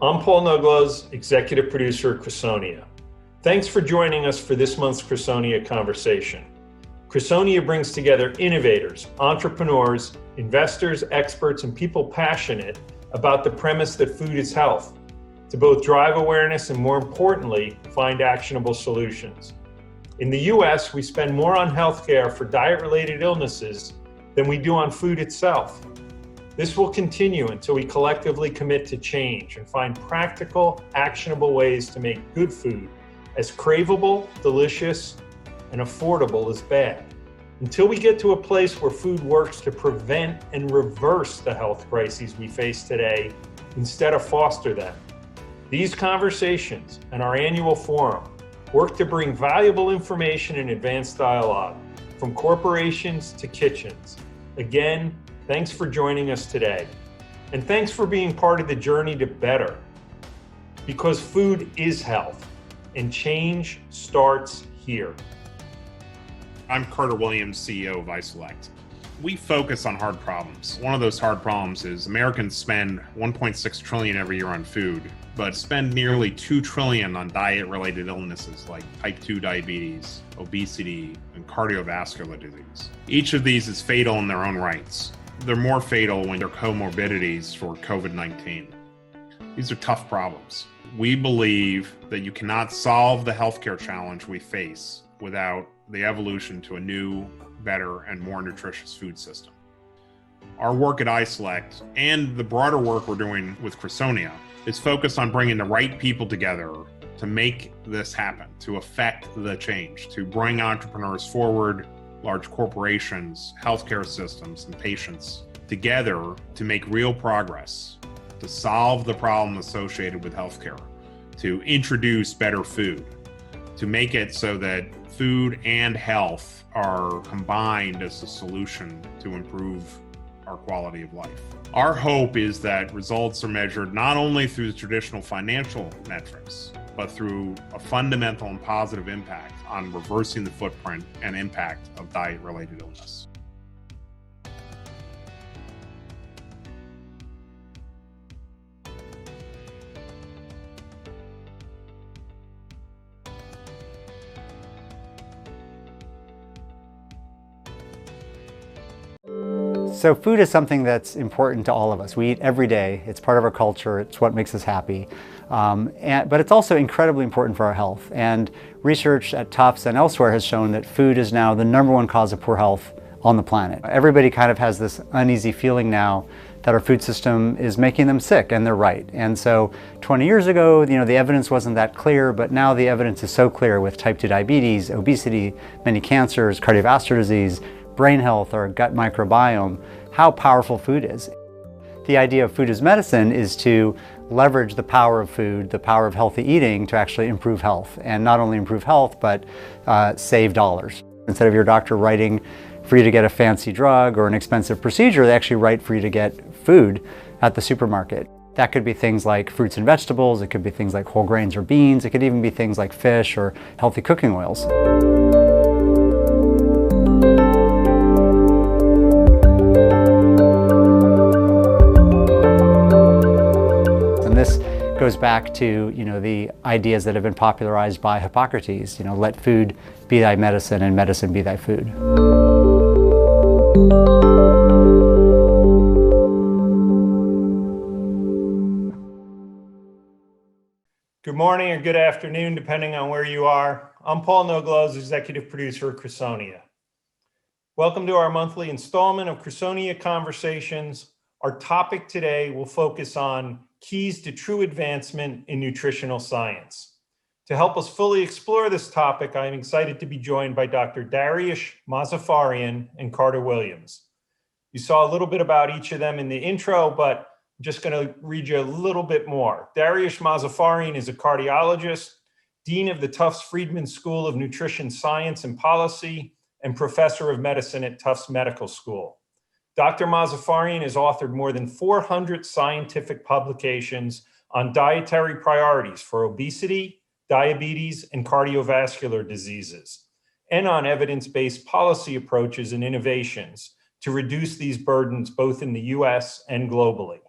I'm Paul Nuglows, executive producer at Crusonia. Thanks for joining us for this month's Crusonia Conversation. Crusonia brings together innovators, entrepreneurs, investors, experts, and people passionate about the premise that food is health, to both drive awareness and, more importantly, find actionable solutions. In the US, we spend more on healthcare for diet-related illnesses than we do on food itself. This will continue until we collectively commit to change and find practical, actionable ways to make good food as craveable, delicious, and affordable as bad. Until we get to a place where food works to prevent and reverse the health crises we face today instead of foster them. These conversations and our annual forum work to bring valuable information and advanced dialogue from corporations to kitchens. Again, thanks for joining us today. And thanks for being part of the journey to better. Because food is health, and change starts here. I'm Carter Williams, CEO of iSelect. We focus on hard problems. One of those hard problems is Americans spend $1.6 trillion every year on food, but spend nearly $2 trillion on diet-related illnesses like type 2 diabetes, obesity, and cardiovascular disease. Each of these is fatal in their own rights. They're more fatal when they're comorbidities for COVID-19. These are tough problems. We believe that you cannot solve the healthcare challenge we face without the evolution to a new, better, and more nutritious food system. Our work at iSelect and the broader work we're doing with Crusonia is focused on bringing the right people together to make this happen, to affect the change, to bring entrepreneurs forward, large corporations, healthcare systems, and patients together to make real progress, to solve the problem associated with healthcare, to introduce better food, to make it so that food and health are combined as a solution to improve our quality of life. Our hope is that results are measured not only through the traditional financial metrics, but through a fundamental and positive impact on reversing the footprint and impact of diet-related illness. So food is something that's important to all of us. We eat every day. It's part of our culture. It's what makes us happy. But it's also incredibly important for our health. And research at Tufts and elsewhere has shown that food is now the #1 cause of poor health on the planet. Everybody kind of has this uneasy feeling now that our food system is making them sick, and they're right. And so 20 years ago, the evidence wasn't that clear, but now the evidence is so clear with type 2 diabetes, obesity, many cancers, cardiovascular disease, brain health, or gut microbiome, how powerful food is. The idea of food as medicine is to leverage the power of food, the power of healthy eating to actually improve health. And not only improve health, but save dollars. Instead of your doctor writing for you to get a fancy drug or an expensive procedure, they actually write for you to get food at the supermarket. That could be things like fruits and vegetables, it could be things like whole grains or beans, it could even be things like fish or healthy cooking oils. This goes back to the ideas that have been popularized by Hippocrates. Let food be thy medicine and medicine be thy food. Good morning or good afternoon, depending on where you are. I'm Paul Nuglows, executive producer at Crusonia. Welcome to our monthly installment of Crusonia Conversations. Our topic today will focus on keys to true advancement in nutritional science. To help us fully explore this topic, I am excited to be joined by Dr. Dariush Mozaffarian and Carter Williams. You saw a little bit about each of them in the intro, but I'm just going to read you a little bit more. Dariush Mozaffarian is a cardiologist, dean of the Tufts Friedman School of Nutrition Science and Policy, and professor of medicine at Tufts Medical School. Dr. Mozaffarian has authored more than 400 scientific publications on dietary priorities for obesity, diabetes, and cardiovascular diseases, and on evidence-based policy approaches and innovations to reduce these burdens both in the US and globally.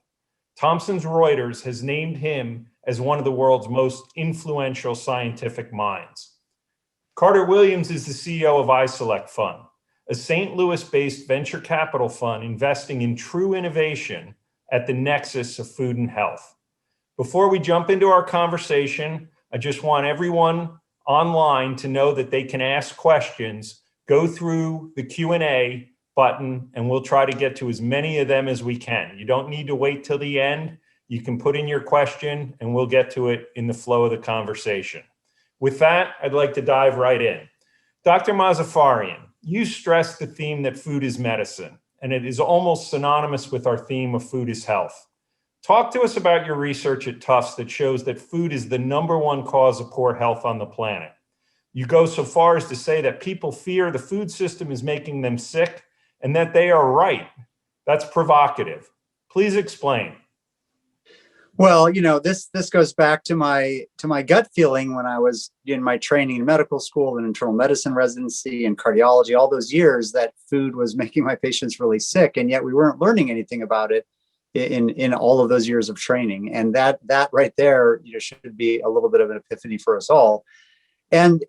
Thomson Reuters has named him as one of the world's most influential scientific minds. Carter Williams is the CEO of iSelect Fund, a St. Louis-based venture capital fund investing in true innovation at the nexus of food and health. Before we jump into our conversation, I just want everyone online to know that they can ask questions, go through the Q&A button, and we'll try to get to as many of them as we can. You don't need to wait till the end. You can put in your question and we'll get to it in the flow of the conversation. With that, I'd like to dive right in. Dr. Mozaffarian, you stressed the theme that food is medicine, and it is almost synonymous with our theme of food is health. Talk to us about your research at Tufts that shows that food is the #1 cause of poor health on the planet. You go so far as to say that people fear the food system is making them sick and that they are right. That's provocative. Please explain. Well, this goes back to my gut feeling when I was in my training in medical school and internal medicine residency and cardiology, all those years that food was making my patients really sick, and yet we weren't learning anything about it in all of those years of training. And that right there, should be a little bit of an epiphany for us all. And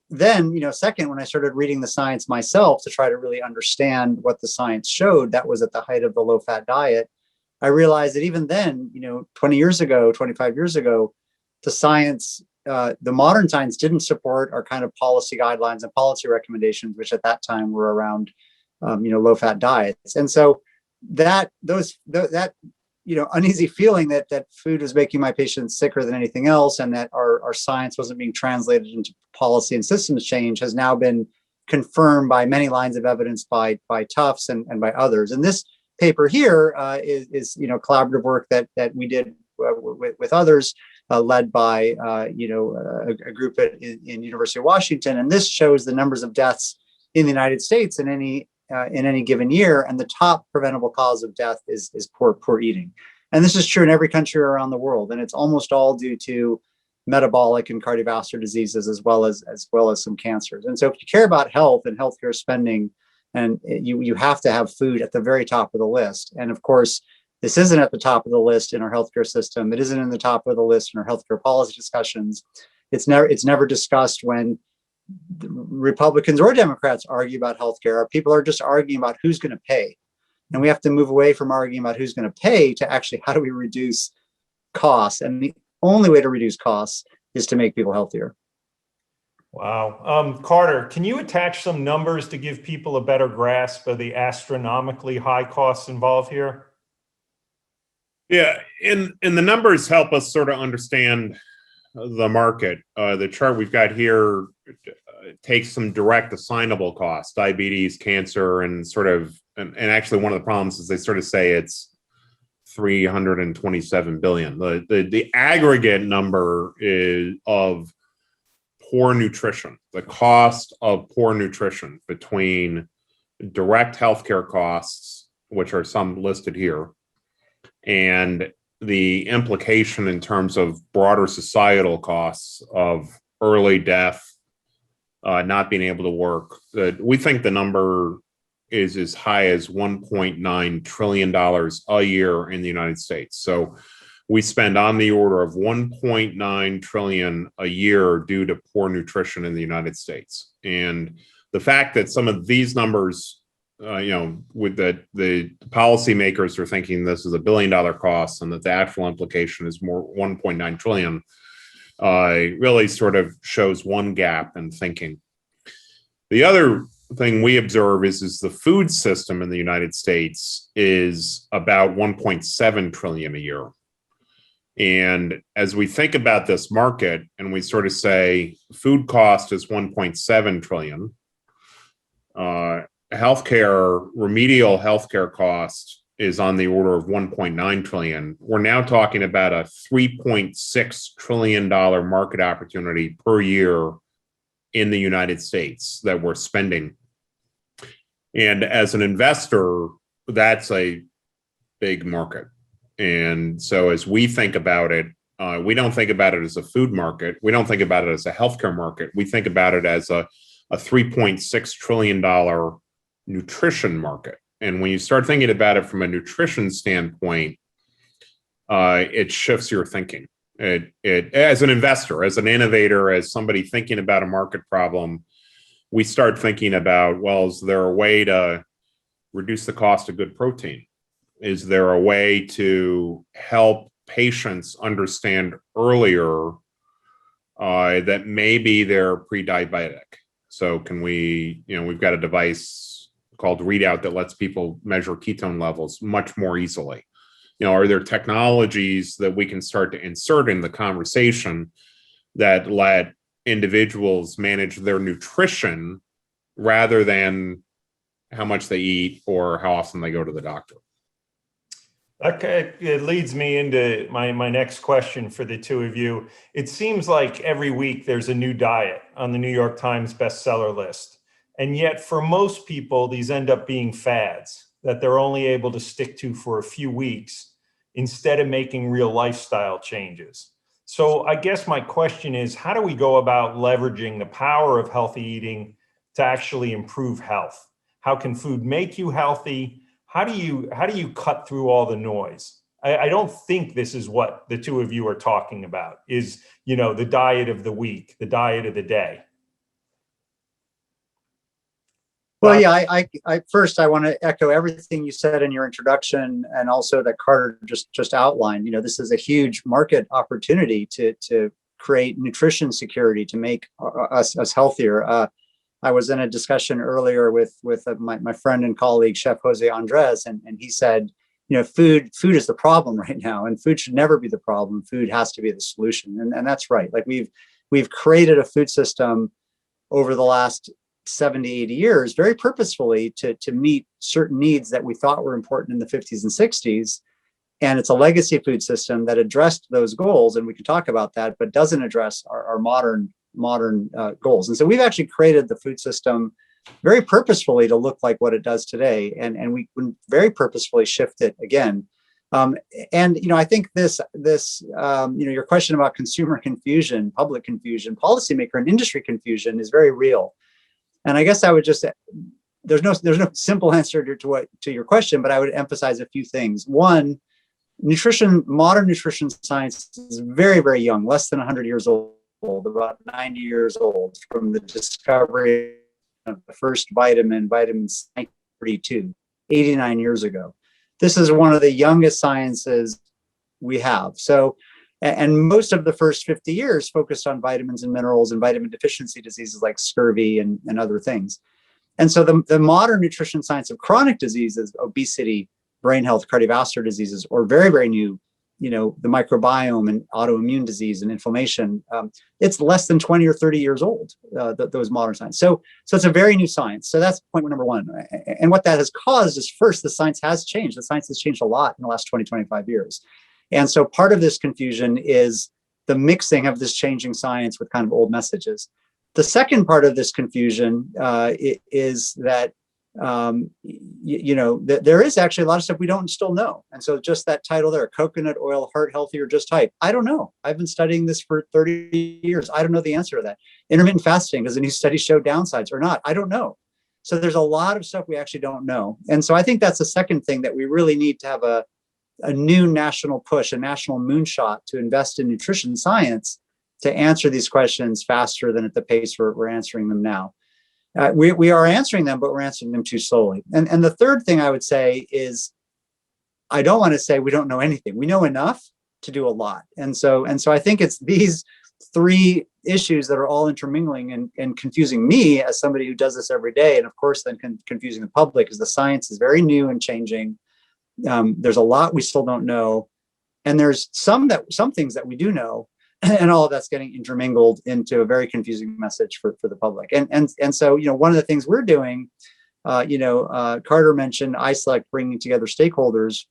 then, second, when I started reading the science myself to try to really understand what the science showed, that was at the height of the low-fat diet. I realized that even then, 20 years ago, 25 years ago, the science, the modern science didn't support our kind of policy guidelines and policy recommendations, which at that time were around, low-fat diets. And so that uneasy feeling that food was making my patients sicker than anything else, and that our science wasn't being translated into policy and systems change, has now been confirmed by many lines of evidence by Tufts and by others. And this paper here is collaborative work that we did with others, led by a group in University of Washington. And this shows the numbers of deaths in the United States in any given year, and the top preventable cause of death is poor eating. And this is true in every country around the world, and it's almost all due to metabolic and cardiovascular diseases as well as some cancers. And so if you care about health and healthcare spending, and you have to have food at the very top of the list. And of course, this isn't at the top of the list in our healthcare system. It isn't in the top of the list in our healthcare policy discussions. It's never discussed when Republicans or Democrats argue about healthcare. People are just arguing about who's going to pay. And we have to move away from arguing about who's going to pay to actually how do we reduce costs. And the only way to reduce costs is to make people healthier. Wow. Carter, can you attach some numbers to give people a better grasp of the astronomically high costs involved here? Yeah, and the numbers help us sort of understand the market. The chart we've got here takes some direct assignable costs, diabetes, cancer, and actually one of the problems is they sort of say it's 327 billion. The aggregate number is of poor nutrition, the cost of poor nutrition between direct healthcare costs, which are some listed here, and the implication in terms of broader societal costs of early death, not being able to work. We think the number is as high as $1.9 trillion a year in the United States. So we spend on the order of 1.9 trillion a year due to poor nutrition in the United States. And the fact that some of these numbers, with the policymakers are thinking this is $1 billion cost and that the actual implication is more 1.9 trillion, really sort of shows one gap in thinking. The other thing we observe is the food system in the United States is about 1.7 trillion a year. And as we think about this market and we sort of say food cost is 1.7 trillion, remedial healthcare cost is on the order of 1.9 trillion. We're now talking about a $3.6 trillion market opportunity per year in the United States that we're spending. And as an investor, that's a big market. And so as we think about it, we don't think about it as a food market. We don't think about it as a healthcare market. We think about it as a $3.6 trillion nutrition market. And when you start thinking about it from a nutrition standpoint, it shifts your thinking. It as an investor, as an innovator, as somebody thinking about a market problem, we start thinking about, well, is there a way to reduce the cost of good protein? Is there a way to help patients understand earlier that maybe they're pre-diabetic? So can we, we've got a device called Readout that lets people measure ketone levels much more easily. Are there technologies that we can start to insert in the conversation that let individuals manage their nutrition rather than how much they eat or how often they go to the doctor? Okay, it leads me into my next question for the two of you. It seems like every week there's a new diet on the New York Times bestseller list. And yet for most people, these end up being fads that they're only able to stick to for a few weeks instead of making real lifestyle changes. So I guess my question is, how do we go about leveraging the power of healthy eating to actually improve health? How can food make you healthy? How do you cut through all the noise? I don't think this is what the two of you are talking about, is, the diet of the week, the diet of the day. Well, yeah, I first I want to echo everything you said in your introduction, and also that Carter just outlined. This is a huge market opportunity to create nutrition security, to make us healthier. I was in a discussion earlier with my friend and colleague, Chef Jose Andres, and he said, food is the problem right now, and food should never be the problem. Food has to be the solution, and that's right. Like we've created a food system over the last 70, 80 years very purposefully to meet certain needs that we thought were important in the 50s and 60s. And it's a legacy food system that addressed those goals, and we can talk about that, but doesn't address our modern goals. And so we've actually created the food system very purposefully to look like what it does today, and we very purposefully shift it again. And I think this your question about consumer confusion, public confusion, policymaker and industry confusion is very real. And I guess I would just, there's no simple answer to your question, but I would emphasize a few things. One, modern nutrition science is very, very young, less than 100 years old, about 90 years old, from the discovery of the first vitamin 32, 89 years ago. This is one of the youngest sciences we have. So, and most of the first 50 years focused on vitamins and minerals and vitamin deficiency diseases like scurvy and other things. And so the modern nutrition science of chronic diseases, obesity, brain health, cardiovascular diseases, or very, very new, the microbiome and autoimmune disease and inflammation, it's less than 20 or 30 years old, those modern science. So it's a very new science. So that's point number one. And what that has caused is, first, the science has changed. The science has changed a lot in the last 20, 25 years. And so part of this confusion is the mixing of this changing science with kind of old messages. The second part of this confusion is that, there is actually a lot of stuff we don't still know. And so just that title there, coconut oil, heart healthy, or just hype. I don't know. I've been studying this for 30 years. I don't know the answer to that. Intermittent fasting, does a new study show downsides or not? I don't know. So there's a lot of stuff we actually don't know. And so I think that's the second thing, that we really need to have a new national push, a national moonshot to invest in nutrition science to answer these questions faster than at the pace we're answering them now. We are answering them, but we're answering them too slowly. And the third thing I would say is, I don't want to say we don't know anything. We know enough to do a lot. And so I think it's these three issues that are all intermingling and confusing me as somebody who does this every day. And of course, then confusing the public, because the science is very new and changing. There's a lot we still don't know. And there's some things that we do know, and all of that's getting intermingled into a very confusing message for the public. And so, one of the things we're doing, Carter mentioned iSelect, bringing together stakeholders.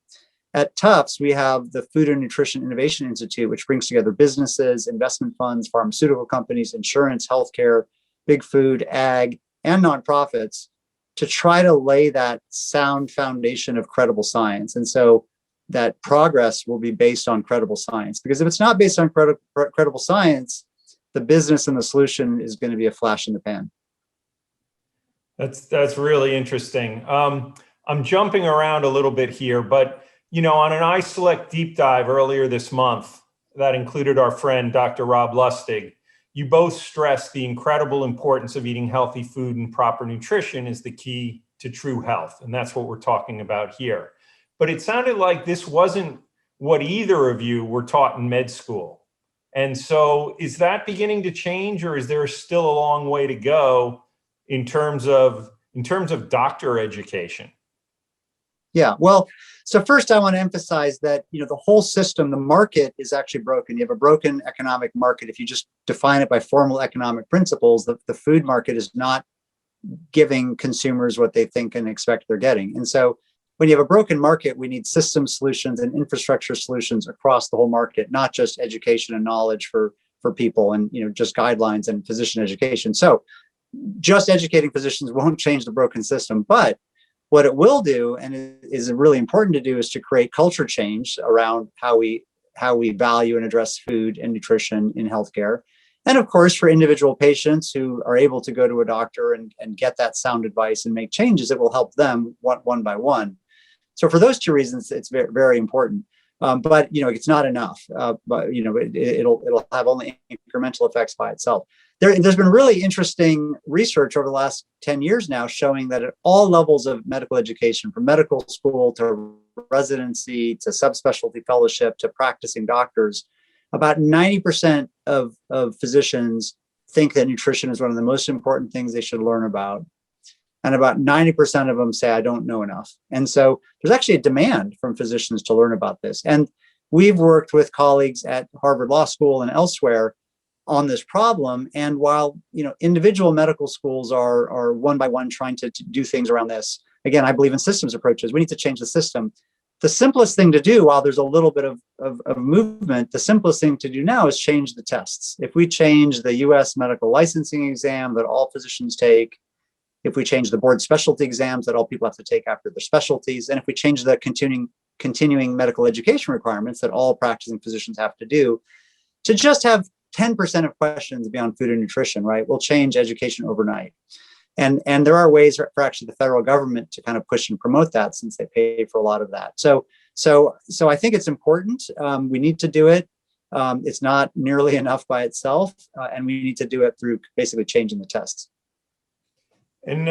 At Tufts, we have the Food and Nutrition Innovation Institute, which brings together businesses, investment funds, pharmaceutical companies, insurance, healthcare, big food, ag, and nonprofits, to try to lay that sound foundation of credible science. And so that progress will be based on credible science, because if it's not based on credible science, the business and the solution is going to be a flash in the pan. That's really interesting. I'm jumping around a little bit here, but On an iSelect deep dive earlier this month that included our friend, Dr. Rob Lustig, you both stressed the incredible importance of eating healthy food and proper nutrition is the key to true health. And that's what we're talking about here. But it sounded like this wasn't what either of you were taught in med school. And so is that beginning to change, or is there still a long way to go in terms of doctor education? Yeah, well, so first I want to emphasize that, the whole system, the market is actually broken. You have a broken economic market. If you just define it by formal economic principles, the food market is not giving consumers what they think and expect they're getting. And so when you have a broken market, we need system solutions and infrastructure solutions across the whole market, not just education and knowledge for people and, just guidelines and physician education. So just educating physicians won't change the broken system, but what it will do, and is really important to do, is to create culture change around how we value and address food and nutrition in healthcare. And of course, for individual patients who are able to go to a doctor and get that sound advice and make changes, it will help them one by one. So for those two reasons, it's very, very important. But it's not enough. But it'll have only incremental effects by itself. There's been really interesting research over the last 10 years now showing that at all levels of medical education, from medical school to residency to subspecialty fellowship to practicing doctors, about 90% of physicians think that nutrition is one of the most important things they should learn about. And about 90% of them say, I don't know enough. And so there's actually a demand from physicians to learn about this. And we've worked with colleagues at Harvard Law School and elsewhere on this problem. And while, individual medical schools are one by one trying to do things around this, again, I believe in systems approaches. We need to change the system. The simplest thing to do, while there's a little bit of movement, the simplest thing to do now is change the tests. If we change the US medical licensing exam that all physicians take, if we change the board specialty exams that all people have to take after their specialties, and if we change the continuing medical education requirements that all practicing physicians have to do, to just have 10% of questions beyond food and nutrition, right, will change education overnight. And there are ways for actually the federal government to kind of push and promote that, since they pay for a lot of that. So I think it's important. We need to do it. It's not nearly enough by itself, and we need to do it through basically changing the tests. And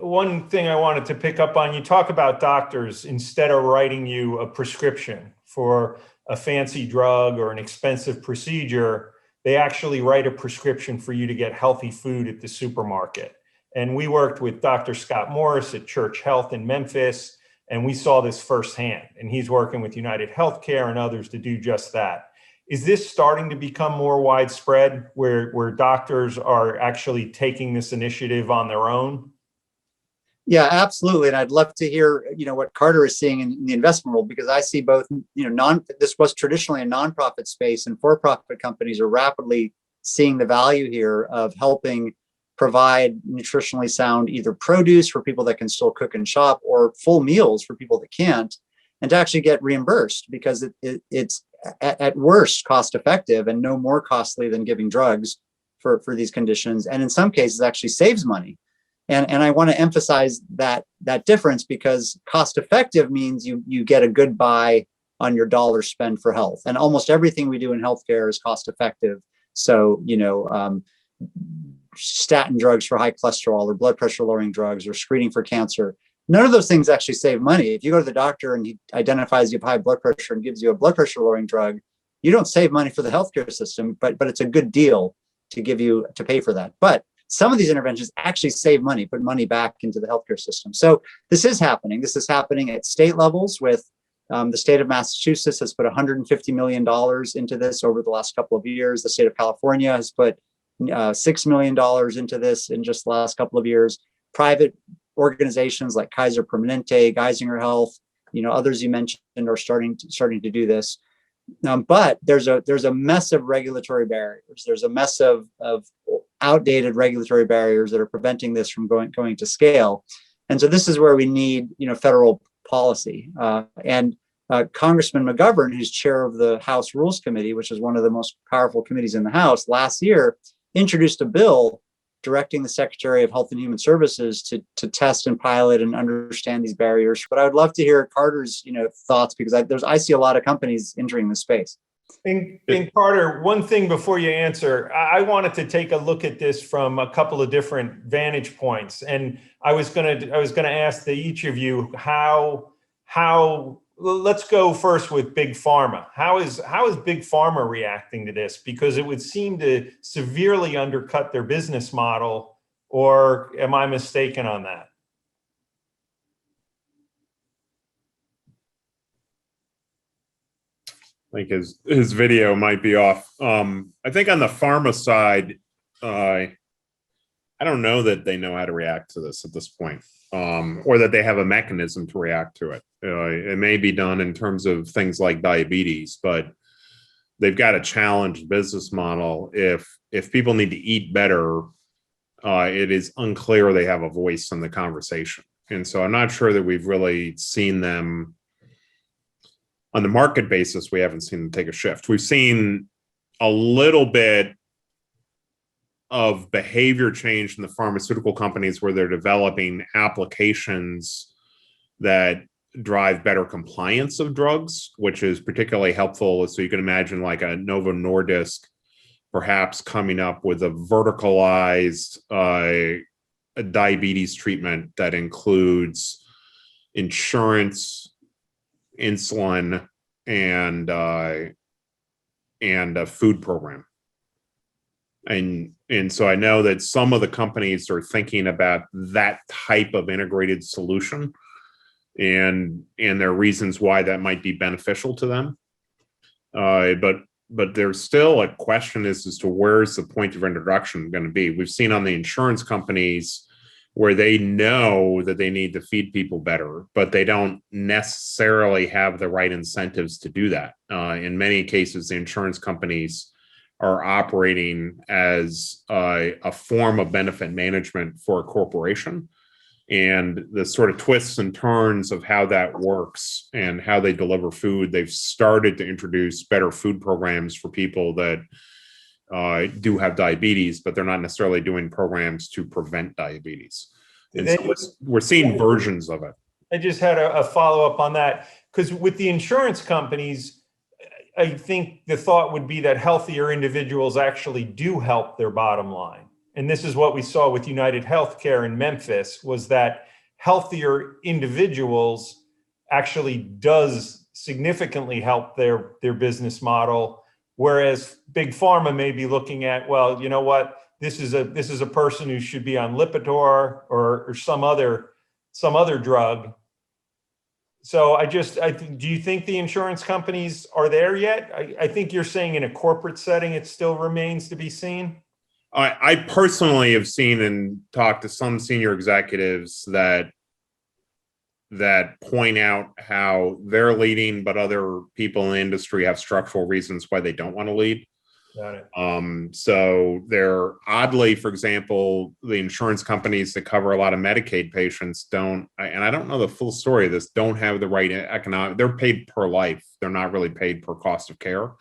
one thing I wanted to pick up on, you talk about doctors, instead of writing you a prescription for a fancy drug or an expensive procedure, they actually write a prescription for you to get healthy food at the supermarket. And we worked with Dr. Scott Morris at Church Health in Memphis, and we saw this firsthand. And he's working with United Healthcare and others to do just that. Is this starting to become more widespread, where doctors are actually taking this initiative on their own? Yeah, absolutely. And I'd love to hear, what Carter is seeing in the investment world, because I see both, this was traditionally a nonprofit space, and for-profit companies are rapidly seeing the value here of helping provide nutritionally sound either produce for people that can still cook and shop, or full meals for people that can't, and to actually get reimbursed, because it's at worst cost effective and no more costly than giving drugs for these conditions, and in some cases actually saves money. And I want to emphasize that difference, because cost effective means you get a good buy on your dollar spend for health, and almost everything we do in healthcare is cost effective. So statin drugs for high cholesterol, or blood pressure lowering drugs, or screening for cancer, none of those things actually save money. If you go to the doctor and he identifies you have high blood pressure and gives you a blood pressure lowering drug, you don't save money for the healthcare system, but it's a good deal to pay for that. But some of these interventions actually save money, put money back into the healthcare system. So this is happening. This is happening at state levels with the state of Massachusetts has put $150 million into this over the last couple of years. The state of California has put $6 million into this in just the last couple of years. Private organizations like Kaiser Permanente, Geisinger Health, others you mentioned are starting to do this. But there's a mess of regulatory barriers. There's a mess of outdated regulatory barriers that are preventing this from going to scale. And so this is where we need, federal policy. And Congressman McGovern, who's chair of the House Rules Committee, which is one of the most powerful committees in the House, last year introduced a bill directing the Secretary of Health and Human Services to test and pilot and understand these barriers. But I would love to hear Carter's, thoughts, because I see a lot of companies entering this space. And Carter, one thing before you answer, I wanted to take a look at this from a couple of different vantage points, and I was gonna ask each of you how. Let's go first with Big Pharma. How is Big Pharma reacting to this? Because it would seem to severely undercut their business model, or am I mistaken on that? I think his video might be off. I think on the pharma side, I don't know that they know how to react to this at this point, or that they have a mechanism to react to it. It may be done in terms of things like diabetes, but they've got a challenged business model. If people need to eat better, it is unclear they have a voice in the conversation. And so I'm not sure that we've really seen them on the market basis. We haven't seen them take a shift. We've seen a little bit of behavior change in the pharmaceutical companies where they're developing applications that drive better compliance of drugs, which is particularly helpful. So you can imagine like a Novo Nordisk perhaps coming up with a verticalized a diabetes treatment that includes insurance, insulin, and a food program. And so I know that some of the companies are thinking about that type of integrated solution, and there are reasons why that might be beneficial to them. But there's still a question as to where's the point of introduction going to be. We've seen on the insurance companies where they know that they need to feed people better, but they don't necessarily have the right incentives to do that. In many cases, the insurance companies are operating as a form of benefit management for a corporation. And the sort of twists and turns of how that works and how they deliver food, they've started to introduce better food programs for people that do have diabetes, but they're not necessarily doing programs to prevent diabetes. And so we're seeing versions of it. I just had a follow-up on that, because with the insurance companies, I think the thought would be that healthier individuals actually do help their bottom line. And this is what we saw with United Healthcare in Memphis, was that healthier individuals actually does significantly help their business model. Whereas Big Pharma may be looking at, well, you know what, this is a person who should be on Lipitor or some other drug. So do you think the insurance companies are there yet? I think you're saying in a corporate setting, it still remains to be seen. I personally have seen and talked to some senior executives that point out how they're leading, but other people in the industry have structural reasons why they don't want to lead. Got it. So they're oddly, for example, the insurance companies that cover a lot of Medicaid patients don't, and I don't know the full story of this, don't have the right economic, they're paid per life. They're not really paid per cost of care.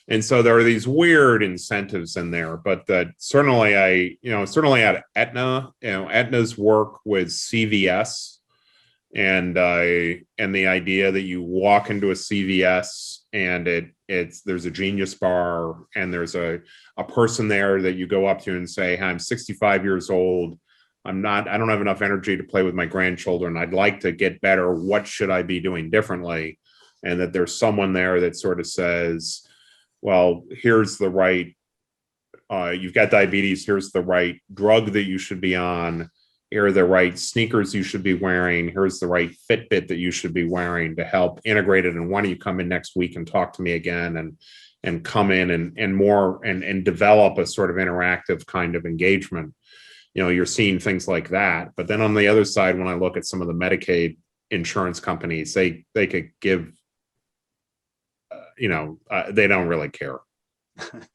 And so there are these weird incentives in there, but certainly at Aetna, Aetna's work with CVS and the idea that you walk into a CVS and there's a Genius bar and there's a person there that you go up to and say, "Hi, I'm 65 years old. I don't have enough energy to play with my grandchildren. I'd like to get better. What should I be doing differently?" And that there's someone there that sort of says, well, here's the right, you've got diabetes, here's the right drug that you should be on, here are the right sneakers you should be wearing, here's the right Fitbit that you should be wearing to help integrate it, and why don't you come in next week and talk to me again, and come in and develop a sort of interactive kind of engagement. You're seeing things like that. But then on the other side, when I look at some of the Medicaid insurance companies, they could give, they don't really care.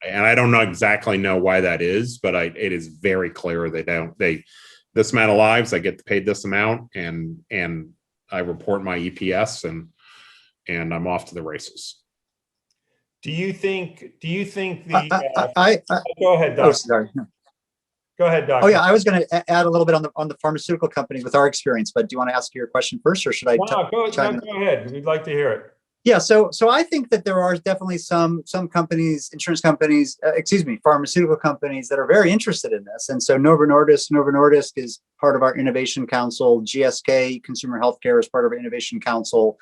And I don't exactly know why that is, but it is very clear this amount of lives, I get paid this amount, and I report my EPS, and I'm off to the races. Do you think the I go ahead, Doc. Oh, sorry. Go ahead, Doctor. Oh yeah, I was going to add a little bit on the pharmaceutical companies with our experience, but do you want to ask your question first, or should I? Go ahead. We'd like to hear it. Yeah, so I think that there are definitely some companies, insurance companies, pharmaceutical companies that are very interested in this. And so Novo Nordisk is part of our innovation council. GSK, Consumer Healthcare, is part of our innovation council.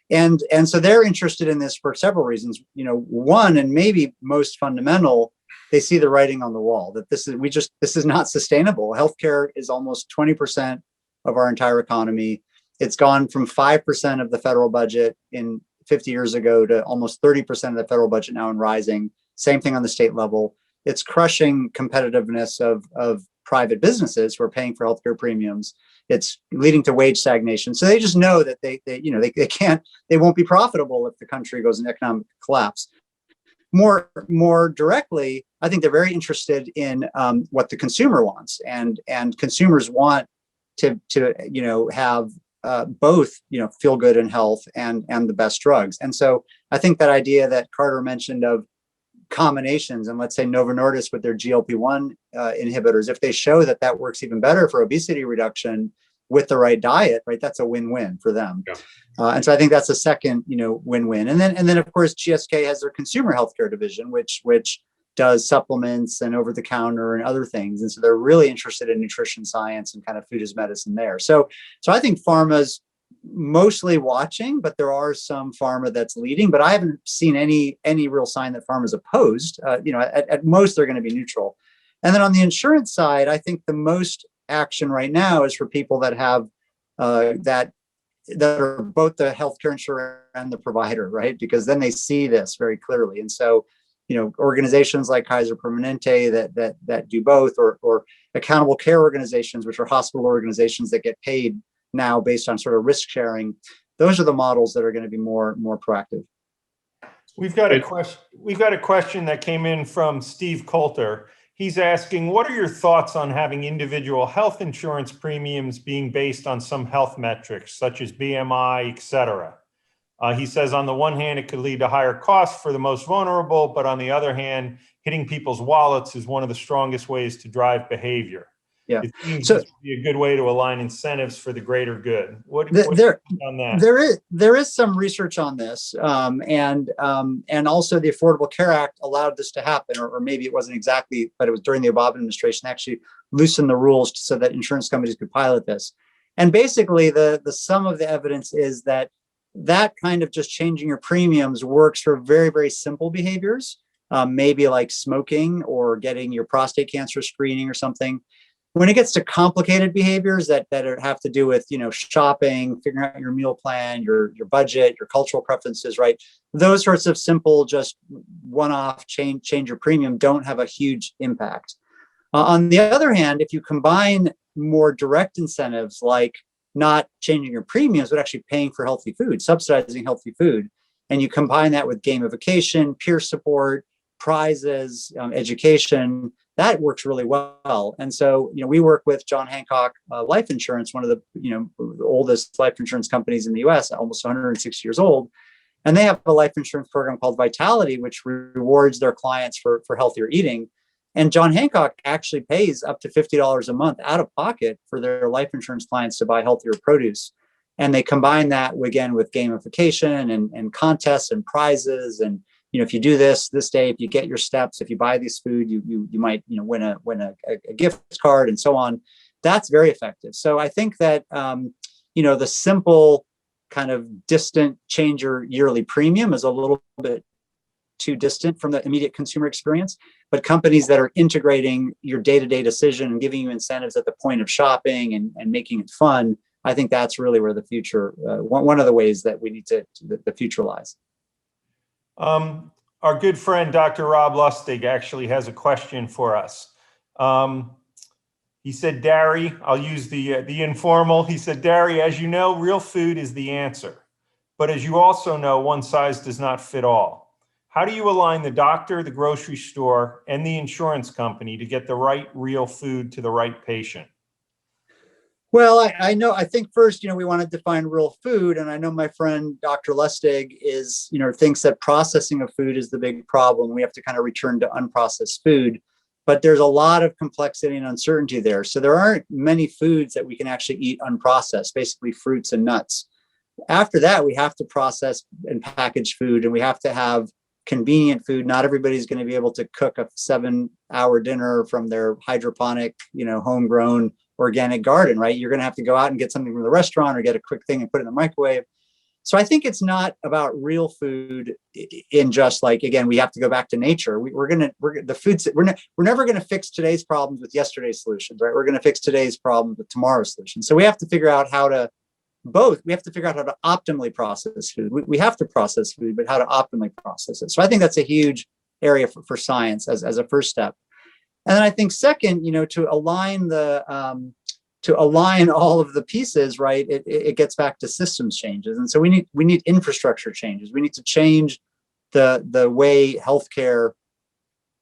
And so they're interested in this for several reasons. One, and maybe most fundamental, they see the writing on the wall that this is not sustainable. Healthcare is almost 20% of our entire economy. It's gone from 5% of the federal budget in 50 years ago to almost 30% of the federal budget now and rising. Same thing on the state level. It's crushing competitiveness of private businesses who are paying for healthcare premiums. It's leading to wage stagnation. So they just know that they won't be profitable if the country goes into economic collapse. More directly, I think they're very interested in what the consumer wants, and consumers want to have both feel good and health and the best drugs. And so I think that idea that Carter mentioned of combinations, and let's say Novo Nordisk with their GLP-1 inhibitors, if they show that works even better for obesity reduction with the right diet, right, that's a win-win for them. Yeah. And so I think that's a second win-win. And then of course GSK has their consumer healthcare division, which does supplements and over the counter and other things. And so they're really interested in nutrition science and kind of food as medicine there. So I think pharma's mostly watching, but there are some pharma that's leading, but I haven't seen any real sign that pharma's opposed. At most they're going to be neutral. And then on the insurance side, I think the most action right now is for people that have that are both the healthcare insurer and the provider, right? Because then they see this very clearly. And so organizations like Kaiser Permanente that do both, or accountable care organizations, which are hospital organizations that get paid now based on sort of risk sharing. Those are the models that are going to be more proactive. We've got a question that came in from Steve Coulter. He's asking, what are your thoughts on having individual health insurance premiums being based on some health metrics such as BMI, et cetera? He says, on the one hand, it could lead to higher costs for the most vulnerable, but on the other hand, hitting people's wallets is one of the strongest ways to drive behavior. Yeah. It seems this would be a good way to align incentives for the greater good. What on that? There is some research on this, and also the Affordable Care Act allowed this to happen, or maybe it wasn't exactly, but it was during the Obama administration actually loosened the rules so that insurance companies could pilot this. And basically, the sum of the evidence is that kind of just changing your premiums works for very, very simple behaviors, maybe like smoking or getting your prostate cancer screening or something. When it gets to complicated behaviors that have to do with, shopping, figuring out your meal plan, your budget, your cultural preferences, right? Those sorts of simple, just one-off change your premium don't have a huge impact. On the other hand, if you combine more direct incentives like not changing your premiums, but actually paying for healthy food, subsidizing healthy food, and you combine that with gamification, peer support, prizes, education, that works really well. And so, we work with John Hancock Life Insurance, one of the oldest life insurance companies in the US, almost 160 years old. And they have a life insurance program called Vitality, which rewards their clients for healthier eating. And John Hancock actually pays up to $50 a month out of pocket for their life insurance clients to buy healthier produce. And they combine that again with gamification and contests and prizes. And if you do this day, if you get your steps, if you buy this food, you might win a gift card and so on. That's very effective. So I think that the simple kind of distant change your yearly premium is a little bit too distant from the immediate consumer experience. But companies that are integrating your day-to-day decision and giving you incentives at the point of shopping and making it fun, I think that's really where the future, one of the ways that we need the future lies. Our good friend, Dr. Rob Lustig, actually has a question for us. He said, Dari, I'll use the informal. He said, Dari, as you know, real food is the answer. But as you also know, one size does not fit all. How do you align the doctor, the grocery store, and the insurance company to get the right real food to the right patient? Well, I think first, we want to define real food. And I know my friend, Dr. Lustig thinks that processing of food is the big problem. We have to kind of return to unprocessed food. but there's a lot of complexity and uncertainty there. So there aren't many foods that we can actually eat unprocessed, basically fruits and nuts. After that, we have to process and package food, and we have to have convenient food. Not everybody's going to be able to cook a 7-hour dinner from their hydroponic, homegrown organic garden, right? You're going to have to go out and get something from the restaurant or get a quick thing and put it in the microwave. So I think it's not about real food in just like, again, we have to go back to nature. We're never going to fix today's problems with yesterday's solutions, right? We're going to fix today's problems with tomorrow's solutions. So we have to figure out how to optimally process food. We have to process food, but how to optimally process it. So I think that's a huge area for science as a first step. And then I think second, to align all of the pieces, right? It gets back to systems changes. And so we need infrastructure changes. We need to change the way healthcare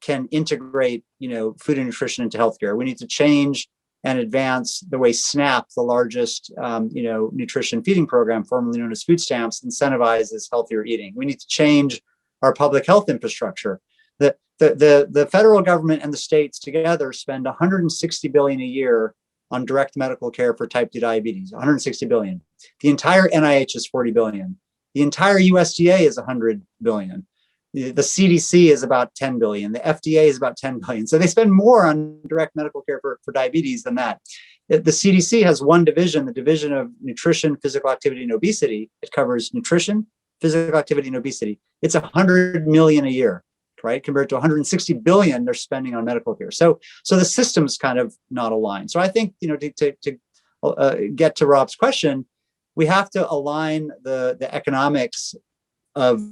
can integrate, food and nutrition into healthcare. We need to change and advance the way SNAP, the largest, nutrition feeding program, formerly known as food stamps, incentivizes healthier eating. We need to change our public health infrastructure. The federal government and the states together spend $160 billion a year on direct medical care for type 2 diabetes, $160 billion. The entire NIH is $40 billion. The entire USDA is $100 billion. The CDC is about $10 billion. The FDA is about $10 billion. So they spend more on direct medical care for diabetes than that. The CDC has one division, the Division of Nutrition, Physical Activity, and Obesity. It covers nutrition, physical activity, and obesity. It's $100 million a year, right? Compared to $160 billion they're spending on medical care. So the system's kind of not aligned. So I think, to get to Rob's question, we have to align the economics of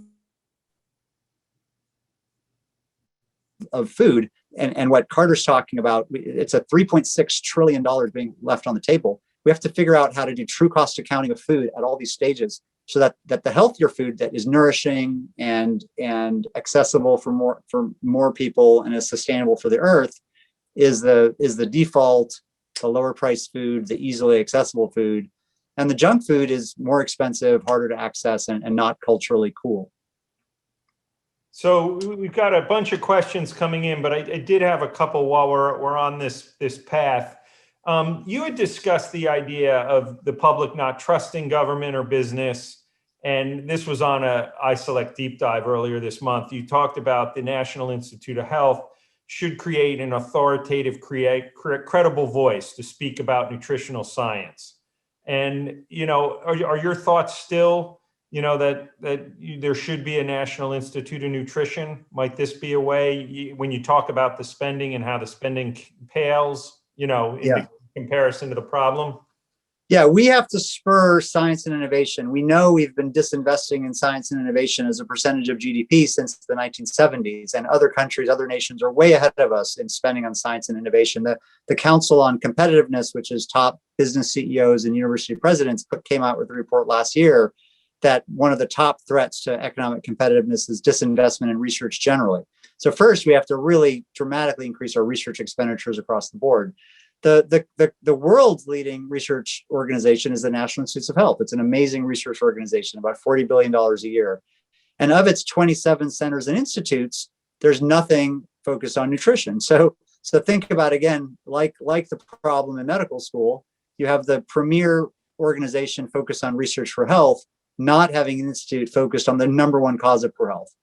food and what Carter's talking about. It's a $3.6 trillion being left on the table. We have to figure out how to do true cost accounting of food at all these stages, so that the healthier food that is nourishing and accessible for more people and is sustainable for the earth is the default, the lower price food, the easily accessible food. And the junk food is more expensive, harder to access, and not culturally cool. So we've got a bunch of questions coming in, but I did have a couple while we're on this path. You had discussed the idea of the public not trusting government or business, and this was on a iSelect deep dive earlier this month. You talked about the National Institute of Health should create an authoritative, credible voice to speak about nutritional science. And, are your thoughts still, that there should be a National Institute of Nutrition? Might this be a way, when you talk about the spending and how the spending pales, in comparison to the problem? Yeah, we have to spur science and innovation. We know we've been disinvesting in science and innovation as a percentage of GDP since the 1970s, and other countries, other nations are way ahead of us in spending on science and innovation. The Council on Competitiveness, which is top business CEOs and university presidents, came out with a report last year that one of the top threats to economic competitiveness is disinvestment in research generally. So first, we have to really dramatically increase our research expenditures across the board. The world's leading research organization is the National Institutes of Health. It's an amazing research organization, about $40 billion a year. And of its 27 centers and institutes, there's nothing focused on nutrition. So think about, again, like the problem in medical school, you have the premier organization focused on research for health, not having an institute focused on the number one cause of poor health.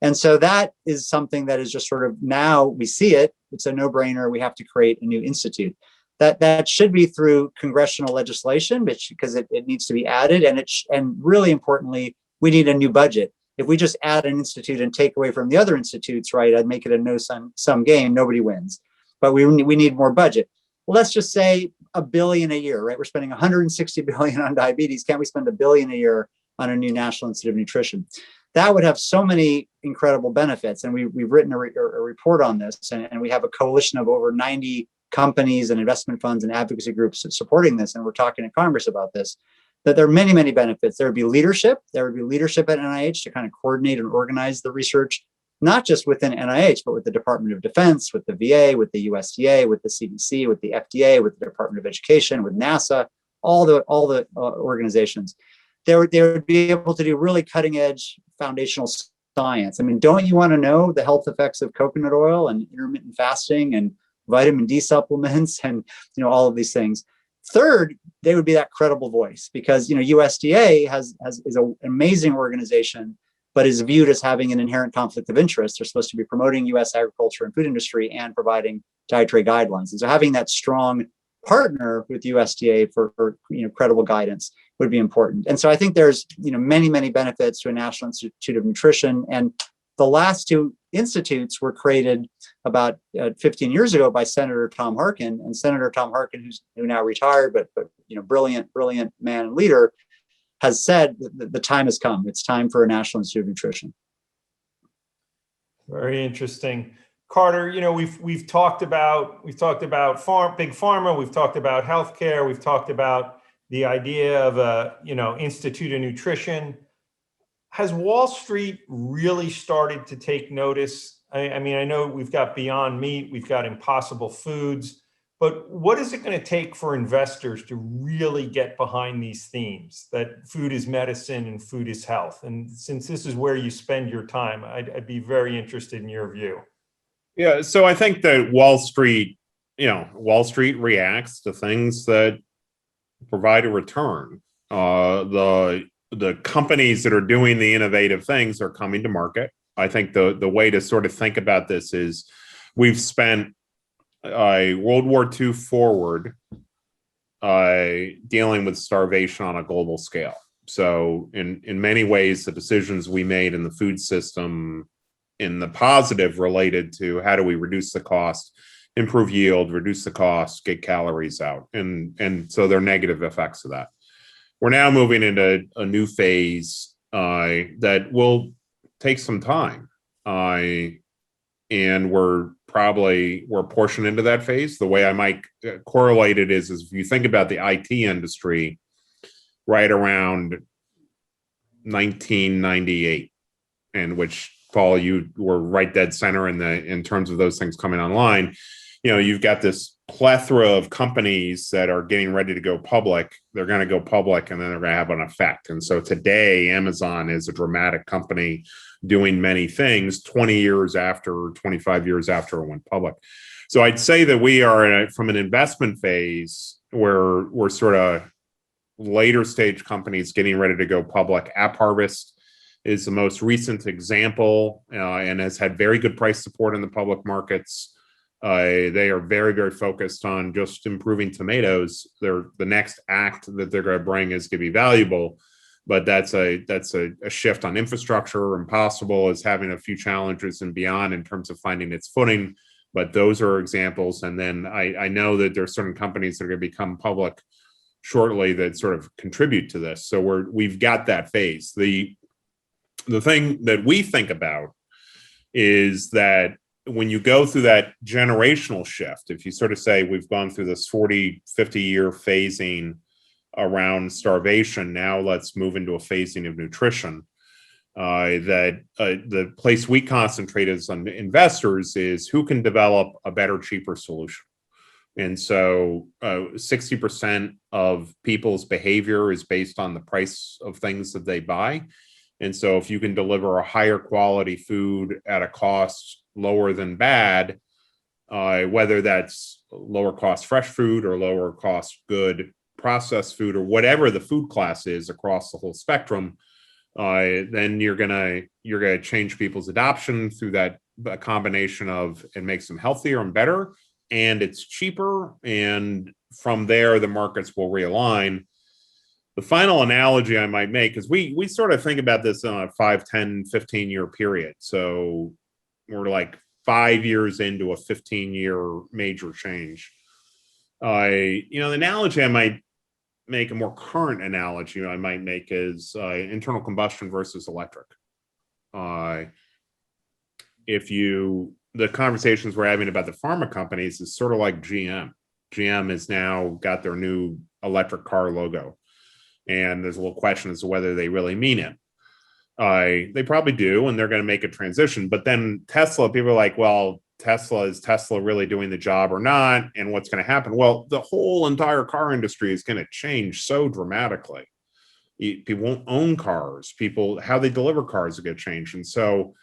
And so that is something that is just sort of, now we see it, it's a no-brainer. We have to create a new institute. That should be through congressional legislation, because it needs to be added. And really importantly, we need a new budget. If we just add an institute and take away from the other institutes, right, I'd make it a no-sum game, nobody wins. But we need more budget. Well, let's just say $1 billion a year, right? We're spending $160 billion on diabetes. Can't we spend $1 billion a year on a new National Institute of Nutrition? That would have so many incredible benefits. And we've written a report on this, and we have a coalition of over 90 companies and investment funds and advocacy groups supporting this. And we're talking to Congress about this, that there are many, many benefits. There would be leadership. There would be leadership at NIH to kind of coordinate and organize the research, not just within NIH, but with the Department of Defense, with the VA, with the USDA, with the CDC, with the FDA, with the Department of Education, with NASA, all the organizations. They would be able to do really cutting edge foundational science. I mean, don't you want to know the health effects of coconut oil and intermittent fasting and vitamin D supplements and, all of these things? Third, they would be that credible voice, because, USDA is an amazing organization, but is viewed as having an inherent conflict of interest. They're supposed to be promoting U.S. agriculture and food industry and providing dietary guidelines. And so having that strong partner with USDA for credible guidance would be important. And so I think there's many benefits to a National Institute of Nutrition. And the last two institutes were created about 15 years ago by Senator Tom Harkin. And Senator Tom Harkin, who now retired, but brilliant man and leader, has said that the time has come. It's time for a National Institute of Nutrition. Very interesting. Carter, we've talked about big pharma, we've talked about healthcare, we've talked about the idea of a Institute of Nutrition. Has Wall Street really started to take notice? I mean, I know we've got Beyond Meat, we've got Impossible Foods, but what is it going to take for investors to really get behind these themes, that food is medicine and food is health? And since this is where you spend your time, I'd be very interested in your view. Yeah, so I think that Wall Street reacts to things that provide a return. The companies that are doing the innovative things are coming to market. I think the way to sort of think about this is we've spent World War II forward dealing with starvation on a global scale. So in many ways, the decisions we made in the food system in the positive related to how do we reduce the cost, improve yield, reduce the cost, get calories out. And so there are negative effects of that. We're now moving into a new phase that will take some time. And we're a portion into that phase. The way I might correlate it is if you think about the IT industry right around 1998, in which, Paul, you were right dead center in terms of those things coming online. You've got this plethora of companies that are getting ready to go public. They're going to go public and then they're going to have an effect. And so today, Amazon is a dramatic company doing many things 20 years after, 25 years after it went public. So I'd say that we are from an investment phase where we're sort of later stage companies getting ready to go public. AppHarvest is the most recent example and has had very good price support in the public markets. They are very, very focused on just improving tomatoes. The next act that they're going to bring is going to be valuable, but that's a shift on infrastructure. Impossible is having a few challenges and beyond in terms of finding its footing, but those are examples. And then I know that there are certain companies that are going to become public shortly that sort of contribute to this. So we've got that phase. The thing that we think about is that when you go through that generational shift, if you sort of say we've gone through this 40, 50-year phasing around starvation, now let's move into a phasing of nutrition, the place we concentrate as on investors is who can develop a better, cheaper solution. And so 60% of people's behavior is based on the price of things that they buy. And so if you can deliver a higher quality food at a cost lower than bad, whether that's lower cost fresh food or lower cost good processed food or whatever the food class is across the whole spectrum, then you're gonna change people's adoption through that combination of it makes them healthier and better, and it's cheaper. And from there, the markets will realign. The final analogy I might make is we sort of think about this on a 5, 10, 15-year period. So we're like 5 years into a 15-year major change. The analogy I might make, a more current analogy I might make is internal combustion versus electric. The conversations we're having about the pharma companies is sort of like GM. GM has now got their new electric car logo. And there's a little question as to whether they really mean it. They probably do, and they're going to make a transition. But then Tesla, people are like, well, is Tesla really doing the job or not? And what's going to happen? Well, the whole entire car industry is going to change so dramatically. People won't own cars. People, how they deliver cars will get changed. And so,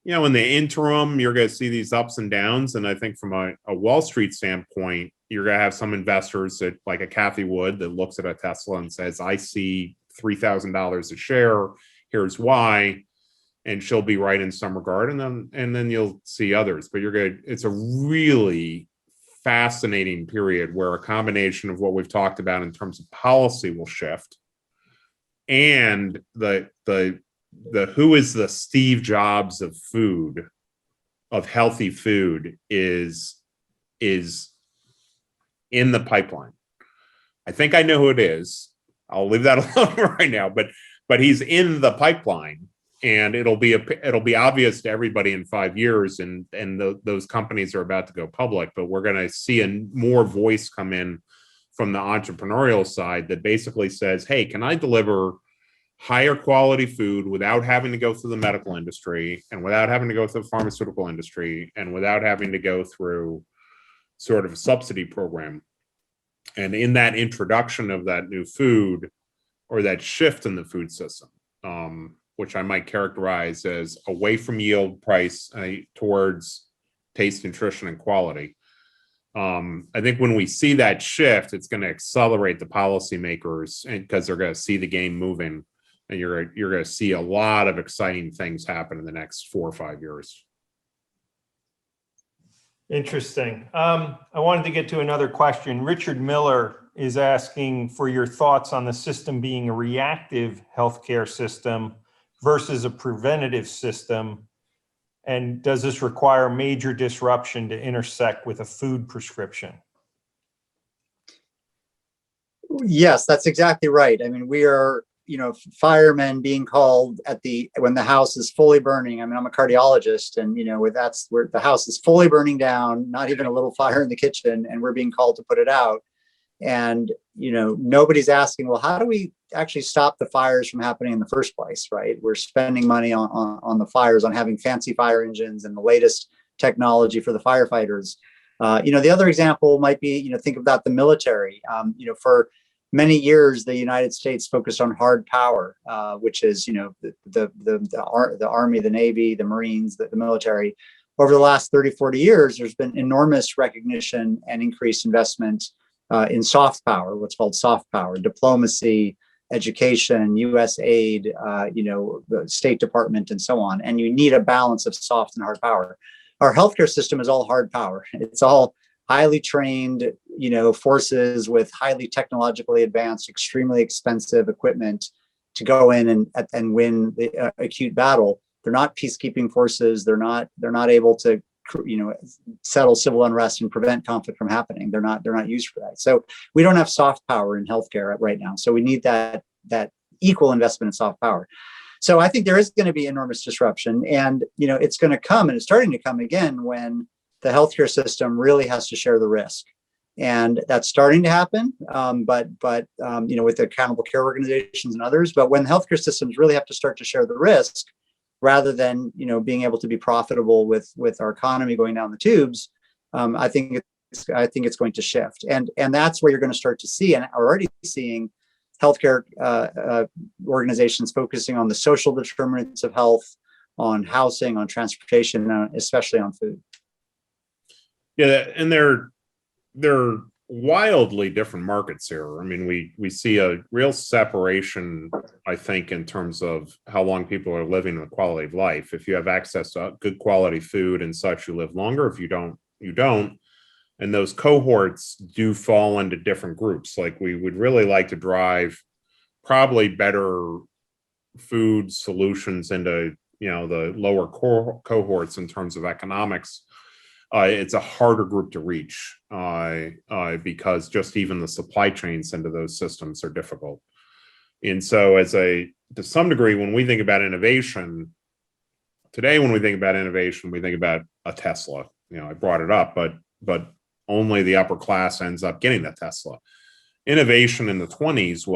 in the interim, you're going to see these ups and downs. And I think from a Wall Street standpoint, you're going to have some investors that, like a Kathy Wood, that looks at a Tesla and says, I see $3,000 a share. Here's why. And she'll be right in some regard. And then you'll see others. But it's a really fascinating period where a combination of what we've talked about in terms of policy will shift, and the who is the Steve Jobs of food, of healthy food, is in the pipeline. I think I know who it is. I'll leave that alone right now, but he's in the pipeline, and it'll be obvious to everybody in 5 years, and those companies are about to go public. But we're going to see more voice come in from the entrepreneurial side that basically says, hey, can I deliver higher quality food without having to go through the medical industry, and without having to go through the pharmaceutical industry, and without having to go through sort of a subsidy program? And in that introduction of that new food, or that shift in the food system, which I might characterize as away from yield price towards taste, nutrition, and quality. I think when we see that shift, it's going to accelerate the policymakers, and because they're going to see the game moving, and you're going to see a lot of exciting things happen in the next 4 or 5 years. Interesting. I wanted to get to another question. Richard Miller is asking for your thoughts on the system being a reactive healthcare system versus a preventative system. And does this require major disruption to intersect with a food prescription? Yes, that's exactly right. I mean, we are, firemen being called when the house is fully burning. I mean, I'm a cardiologist, and that's where the house is fully burning down, not even a little fire in the kitchen, and we're being called to put it out. And nobody's asking, well, how do we actually stop the fires from happening in the first place, right? We're spending money on the fires, on having fancy fire engines and the latest technology for the firefighters. The other example might be, think about the military. For many years, the United States focused on hard power, which is, the Army, the Navy, the Marines, the military. Over the last 30, 40 years, there's been enormous recognition and increased investment in soft power, what's called soft power, diplomacy, education, U.S. aid, the State Department, and so on. And you need a balance of soft and hard power. Our healthcare system is all hard power. It's all highly trained, forces with highly technologically advanced, extremely expensive equipment to go in and win the acute battle. They're not peacekeeping forces. They're not able to, settle civil unrest and prevent conflict from happening. They're not used for that. So we don't have soft power in healthcare right now. So we need that equal investment in soft power. So I think there is going to be enormous disruption, and it's going to come, and it's starting to come again when the healthcare system really has to share the risk, and that's starting to happen. But with the accountable care organizations and others, but when healthcare systems really have to start to share the risk, rather than being able to be profitable with our economy going down the tubes, I think it's going to shift, and that's where you're going to start to see, and are already seeing, healthcare organizations focusing on the social determinants of health, on housing, on transportation, especially on food. Yeah, and they're wildly different markets here. I mean, we see a real separation, I think, in terms of how long people are living and the quality of life. If you have access to good quality food and such, you live longer. If you don't, you don't. And those cohorts do fall into different groups. Like, we would really like to drive probably better food solutions into, the lower cohorts in terms of economics. It's a harder group to reach because just even the supply chains into those systems are difficult. And so to some degree, when we think about innovation today, we think about a Tesla. I brought it up, but only the upper class ends up getting a Tesla. Innovation in the 20s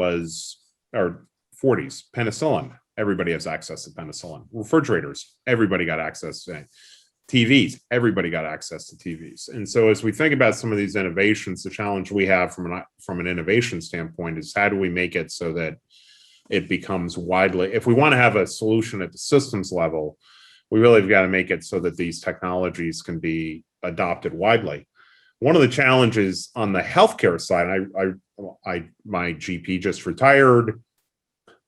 or 40s, penicillin. Everybody has access to penicillin. Refrigerators, everybody got access to TVs, everybody got access to TVs. And so as we think about some of these innovations, the challenge we have from an innovation standpoint is, how do we make it so that it becomes widely, if we want to have a solution at the systems level, we really have got to make it so that these technologies can be adopted widely. One of the challenges on the healthcare side, my GP just retired.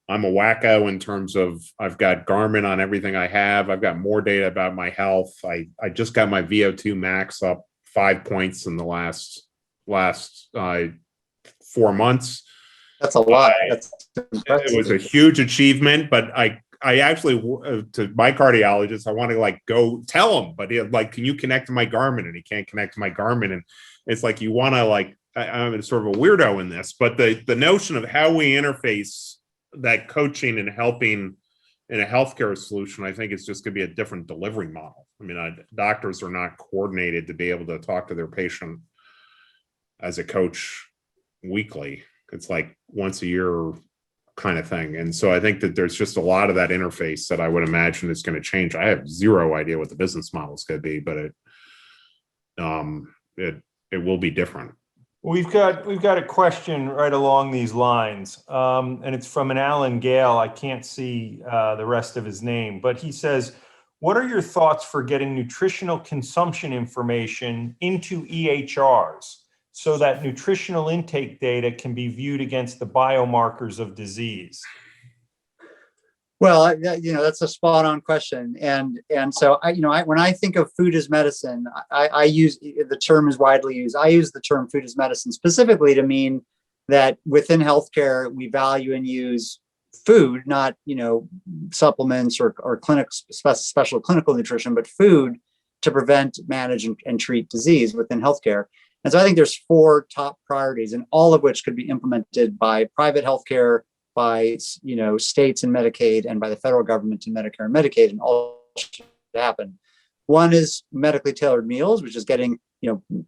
I'm a wacko in terms of I've got Garmin on everything I have. I've got more data about my health. I just got my VO2 max up 5 points in the last 4 months. That's a lot. That's impressive. It was a huge achievement, but I actually, to my cardiologist, I want to like go tell him, but he like, can you connect to my Garmin? And he can't connect to my Garmin. And it's like, you want to like, I'm sort of a weirdo in this, but the notion of how we interface that coaching and helping in a healthcare solution, I think it's just going to be a different delivery model. I mean, doctors are not coordinated to be able to talk to their patient as a coach weekly. It's like once a year kind of thing. And so I think that there's just a lot of that interface that I would imagine is going to change. I have zero idea what the business model is going to be, but it will be different. We've got a question right along these lines, and it's from an Alan Gale. I can't see the rest of his name, but he says, what are your thoughts for getting nutritional consumption information into EHRs so that nutritional intake data can be viewed against the biomarkers of disease? Well, that's a spot on question. And so when I think of food as medicine, I use the term is widely used. I use the term food as medicine specifically to mean that within healthcare, we value and use food, not, supplements or special clinical nutrition, but food to prevent, manage, and treat disease within healthcare. And so I think there's 4 top priorities, and all of which could be implemented by private healthcare, by states and Medicaid, and by the federal government and Medicare and Medicaid, and all should happen. One is medically tailored meals, which is getting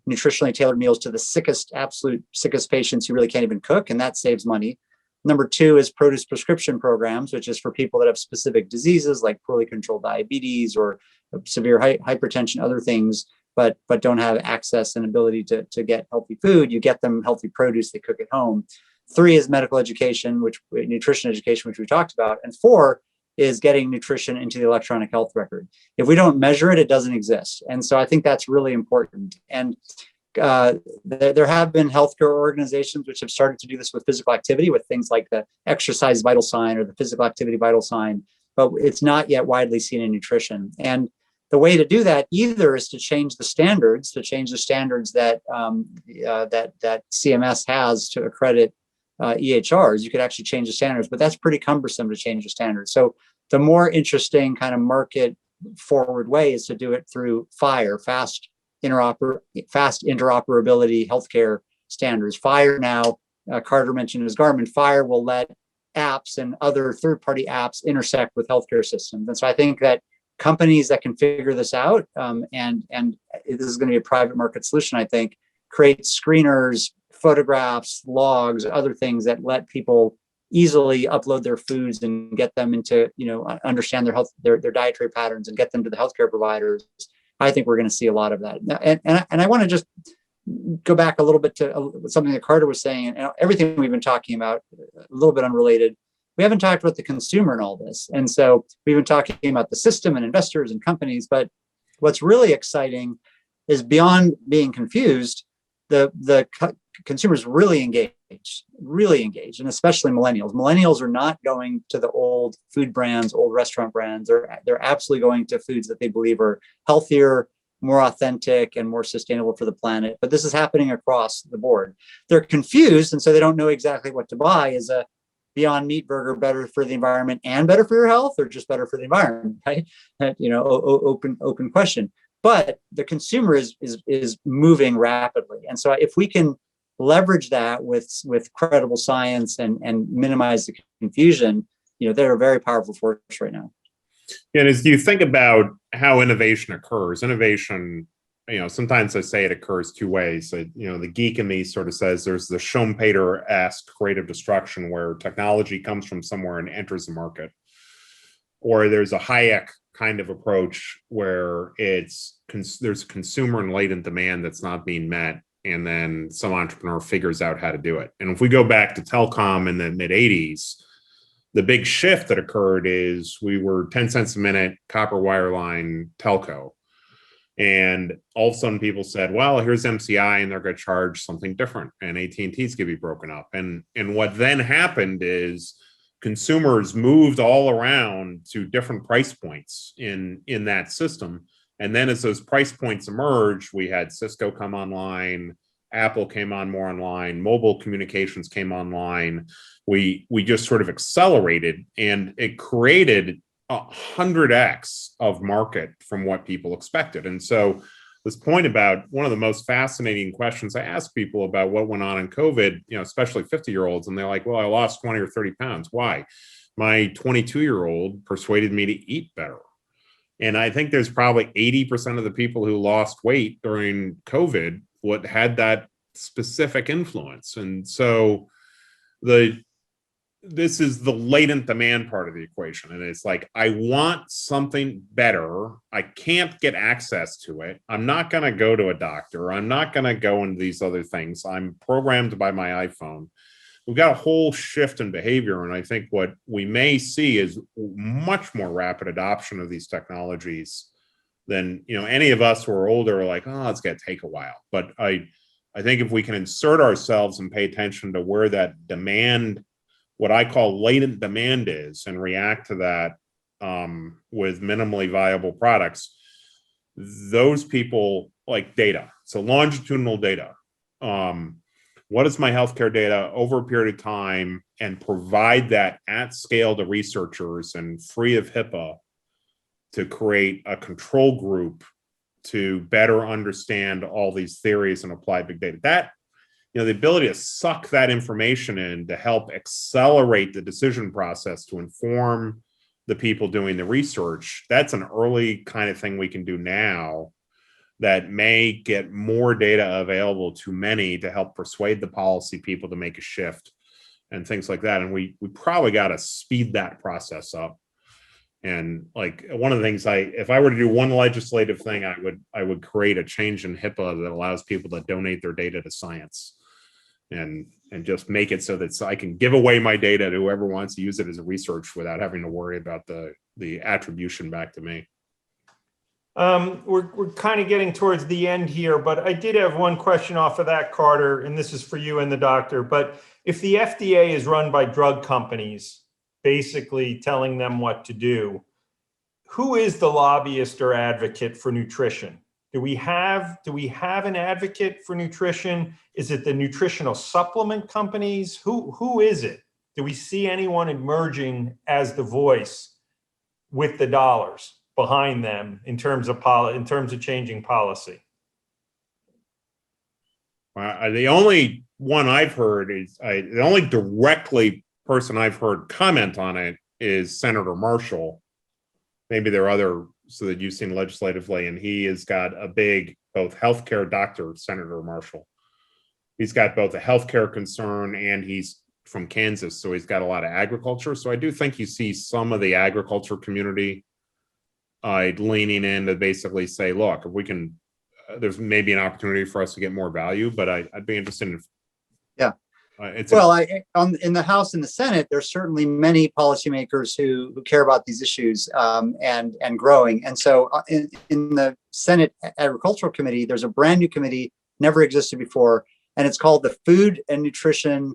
nutritionally tailored meals to the absolute sickest patients who really can't even cook, and that saves money. Number 2 is produce prescription programs, which is for people that have specific diseases like poorly controlled diabetes or severe hypertension, other things, but don't have access and ability to get healthy food. You get them healthy produce, they cook at home. 3 is medical education, nutrition education, which we talked about. And 4 is getting nutrition into the electronic health record. If we don't measure it, it doesn't exist. And so I think that's really important. And there have been healthcare organizations which have started to do this with physical activity, with things like the exercise vital sign or the physical activity vital sign, but it's not yet widely seen in nutrition. And the way to do that either is to change the standards, that that CMS has to accredit EHRs. You could actually change the standards, but that's pretty cumbersome to change the standards. So the more interesting kind of market forward way is to do it through FHIR, fast interoperability healthcare standards. FHIR now, Carter mentioned his Garmin, FHIR will let apps and other third-party apps intersect with healthcare systems. And so I think that companies that can figure this out, and this is going to be a private market solution, I think, create screeners, photographs, logs, other things that let people easily upload their foods and get them into, understand their health, their dietary patterns, and get them to the healthcare providers. I think we're going to see a lot of that. And I want to just go back a little bit to something that Carter was saying, and everything we've been talking about, a little bit unrelated. We haven't talked about the consumer in all this. And so we've been talking about the system and investors and companies, but what's really exciting is beyond being confused, the consumers really engaged, and especially millennials. Millennials are not going to the old food brands, old restaurant brands. They're absolutely going to foods that they believe are healthier, more authentic, and more sustainable for the planet. But this is happening across the board. They're confused, and so they don't know exactly what to buy. Is a Beyond Meat burger better for the environment and better for your health, or just better for the environment? Right? Open question. But the consumer is moving rapidly, and so if we can leverage that with credible science and minimize the confusion, they're a very powerful force right now. And as you think about how innovation occurs, sometimes I say it occurs 2 ways. So, the geek in me sort of says there's the Schumpeter-esque creative destruction where technology comes from somewhere and enters the market. Or there's a Hayek kind of approach where there's consumer and latent demand that's not being met, and then some entrepreneur figures out how to do it. And if we go back to telecom in the mid 80s, the big shift that occurred is we were 10 cents a minute copper wireline telco. And all of a sudden people said, well, here's MCI and they're going to charge something different and AT&T's going to be broken up. And what then happened is consumers moved all around to different price points in that system. And then as those price points emerged, we had Cisco come online, Apple came on more online, mobile communications came online. We just sort of accelerated, and it created 100x of market from what people expected. And so this point about one of the most fascinating questions I ask people about what went on in COVID, especially 50-year-olds, and they're like, well, I lost 20 or 30 pounds. Why? My 22-year-old persuaded me to eat better. And I think there's probably 80% of the people who lost weight during COVID had that specific influence. And so this is the latent demand part of the equation. And it's like, I want something better. I can't get access to it. I'm not going to go to a doctor. I'm not going to go into these other things. I'm programmed by my iPhone. We've got a whole shift in behavior. And I think what we may see is much more rapid adoption of these technologies than, any of us who are older are like, oh, it's going to take a while. But I think if we can insert ourselves and pay attention to where that demand, what I call latent demand is, and react to that with minimally viable products, those people like data. So longitudinal data. What is my healthcare data over a period of time, and provide that at scale to researchers and free of HIPAA to create a control group to better understand all these theories and apply big data. That, the ability to suck that information in to help accelerate the decision process to inform the people doing the research, that's an early kind of thing we can do now that may get more data available to many to help persuade the policy people to make a shift and things like that. And we probably got to speed that process up. And like one of the things if I were to do one legislative thing, I would create a change in HIPAA that allows people to donate their data to science. And just make it so that I can give away my data to whoever wants to use it as a research without having to worry about the attribution back to me. We're kind of getting towards the end here, but I did have one question off of that, Carter, and this is for you and the doctor. But if the FDA is run by drug companies, basically telling them what to do, who is the lobbyist or advocate for nutrition? Do we have an advocate for nutrition? Is it the nutritional supplement companies? Who is it? Do we see anyone emerging as the voice with the dollars behind them in terms of changing policy? The only one I've heard is the only directly person I've heard comment on it is Senator Marshall. Maybe there are other so that you've seen legislatively, and he has got a big both healthcare doctor, Senator Marshall. He's got both a healthcare concern, and he's from Kansas, so he's got a lot of agriculture. So I do think you see some of the agriculture community leaning in to basically say, look, if we can, there's maybe an opportunity for us to get more value, but I'd be interested in. Yeah. In the House and the Senate, there's certainly many policymakers who care about these issues and growing. And so in the Senate Agricultural Committee, there's a brand new committee, never existed before, and it's called the Food and Nutrition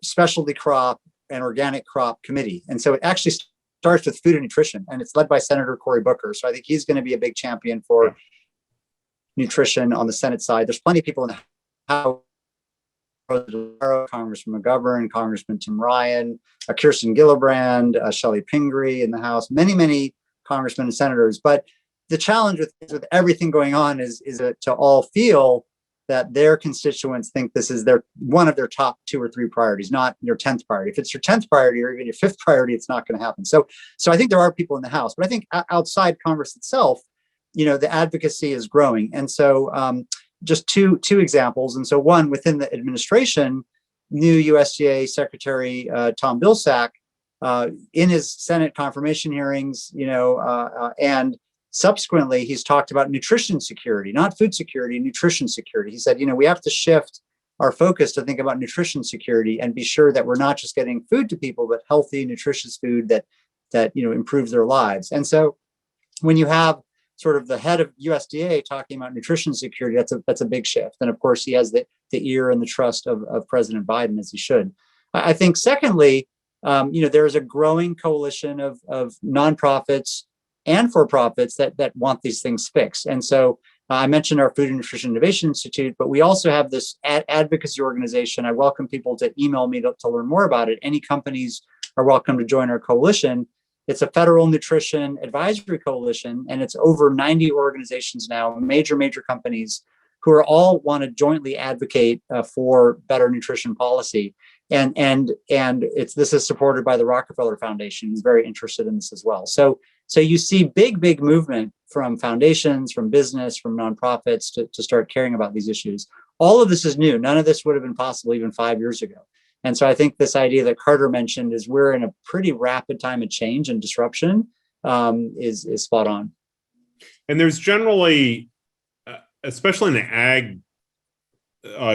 Specialty Crop and Organic Crop Committee. And so it actually starts with food and nutrition, and it's led by Senator Cory Booker. So I think he's going to be a big champion for nutrition on the Senate side. There's plenty of people in the House. Congressman McGovern, Congressman Tim Ryan, Kirsten Gillibrand, Shelley Pingree in the House, many congressmen and senators. But the challenge with everything going on is to all feel that their constituents think this is one of their top 2 or 3 priorities, not your 10th priority. If it's your 10th priority or even your 5th priority, it's not going to happen. So I think there are people in the House, but I think outside Congress itself, the advocacy is growing. And so just two examples. And so one, within the administration, new USDA Secretary Tom Vilsack, in his Senate confirmation hearings, and subsequently, he's talked about nutrition security, not food security, nutrition security. He said, we have to shift our focus to think about nutrition security and be sure that we're not just getting food to people, but healthy, nutritious food that improves their lives. And so when you have sort of the head of USDA talking about nutrition security, that's a big shift. And of course, he has the ear and the trust of President Biden, as he should. I think secondly, there is a growing coalition of nonprofits and for-profits that want these things fixed. And so I mentioned our Food and Nutrition Innovation Institute, but we also have this advocacy organization. I welcome people to email me to learn more about it. Any companies are welcome to join our coalition. It's a federal nutrition advisory coalition, and it's over 90 organizations now, major companies who are all want to jointly advocate for better nutrition policy. And this is supported by the Rockefeller Foundation, who's very interested in this as well. So you see big movement from foundations, from business, from nonprofits to start caring about these issues. All of this is new. None of this would have been possible even 5 years ago. And so I think this idea that Carter mentioned is we're in a pretty rapid time of change and disruption is spot on. And there's generally, especially in the ag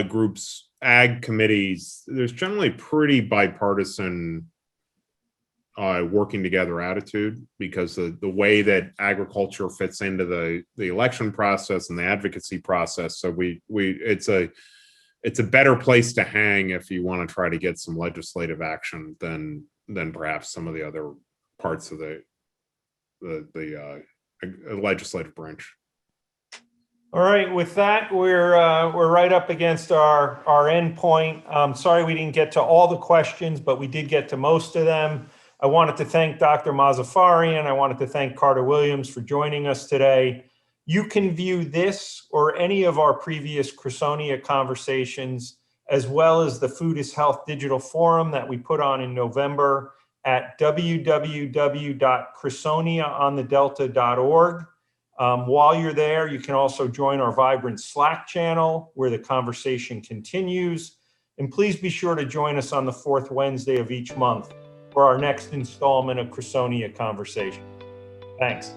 groups, ag committees, there's generally pretty bipartisan working together attitude, because the way that agriculture fits into the election process and the advocacy process. So it's a better place to hang if you want to try to get some legislative action than perhaps some of the other parts of the legislative branch. All right, with that, we're right up against our end point. Sorry we didn't get to all the questions, but we did get to most of them. I wanted to thank Dr. Mozaffarian. I wanted to thank Carter Williams for joining us today. You can view this or any of our previous Crusonia conversations, as well as the Food is Health digital forum that we put on in November, at www.crusoniaonthedelta.org. While you're there, you can also join our vibrant Slack channel where the conversation continues. And please be sure to join us on the fourth Wednesday of each month for our next installment of Crusonia Conversation. Thanks.